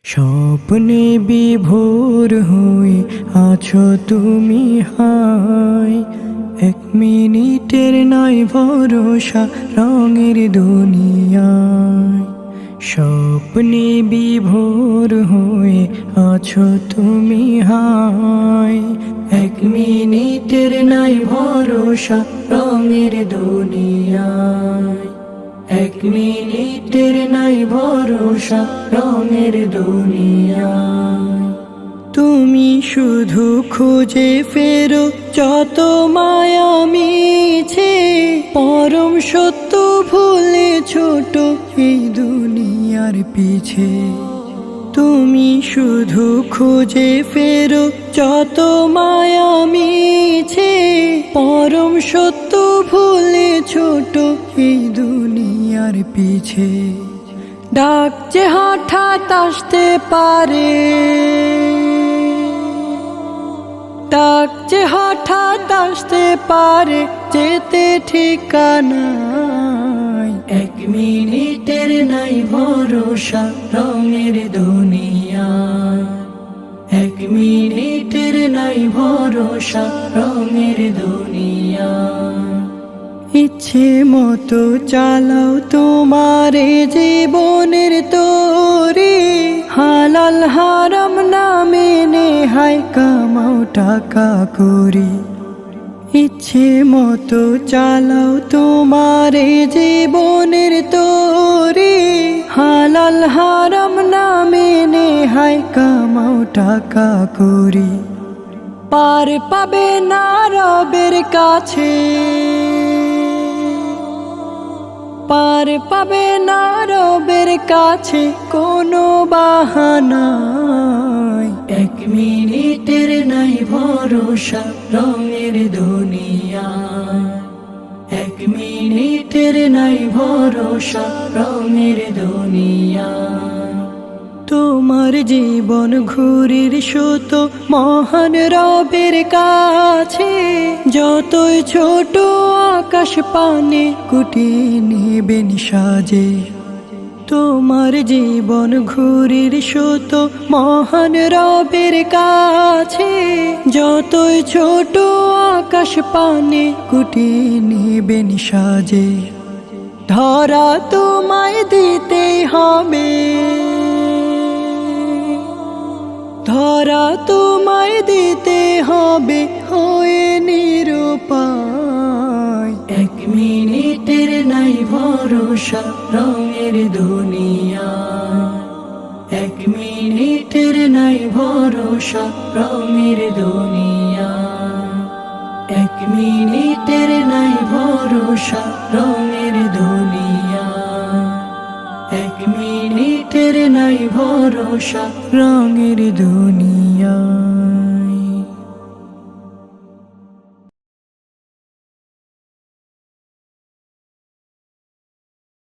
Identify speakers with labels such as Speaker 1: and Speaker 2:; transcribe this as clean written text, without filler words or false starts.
Speaker 1: স্বপ্নে বিভোর হয়ে আছো তুমি হায়, এক মিনিটের নাই ভরসা রঙের দুনিয়ায়। স্বপ্নে বিভোর হয়ে আছো তুমি হায়, এক মিনিটের নাই ভরসা রঙের দুনিয়ায়। এক মিনিটের নাই ভরসা রঙের দুনিয়ায়। তুমি শুধু খুঁজে ফেরো যত মায়া মিছে, পরম সত্য ভুলে ছোট এই দুনিয়ার পিছে। তুমি শুধু খুঁজে ফেরো যত মায়া মিছে, পরম সত্য ভুলে ছোট এই দুনিয়ার পিছে। ডাক যে হঠাৎ আসতে পারে, ডাক যে হঠাৎ আসতে পারে, যেতে ঠিকানা। এক মিনিটের নাই ভরসা রঙের দুনিয়া, এক মিনিটের নাই ভরসা রঙের দুনিয়া। ইচ্ছে মতো চালাও তোমারে জীবনের তরি, হালাল হারাম না মেনে হায় কামাও টাকা করি। ইচ্ছে মতো চালাও তোমারে জীবনের তরি, হালাল হারাম না মেনে হায় কামাও টাকা করি। পার পাবে না রবের কাছে, পার পাবে না রবের কাছে কোনো বাহানায়। এক মিনিটের নাই ভরসা রঙের দুনিয়া, এক মিনিটের নাই ভরসা রঙের দুনিয়া। তোমার জীবন ঘুরির সুতো মহান রবের কাছে, যতই ছোট আকাশ পানে কুটিয়ে নেবেন সাজে। তোমার জীবন ঘুরির সুতো মহান রবের কাছে, যতই ছোট আকাশ পানে কুটিয়ে নেবেন সাজে। ধরা তোমায় দিতে হবে, ধরা তোমায় দিতে হবে হয়ে নিরুপায়। এক মিনিটের নাই ভরসা রঙের দুনিয়া, এক মিনিটের নাই ভরসা রঙের দুনিয়া। এক মিনিটের নাই ভরসা রঙের দুনিয়া, এক মিনিটের নাই ভরসা রঙের দুনিয়া।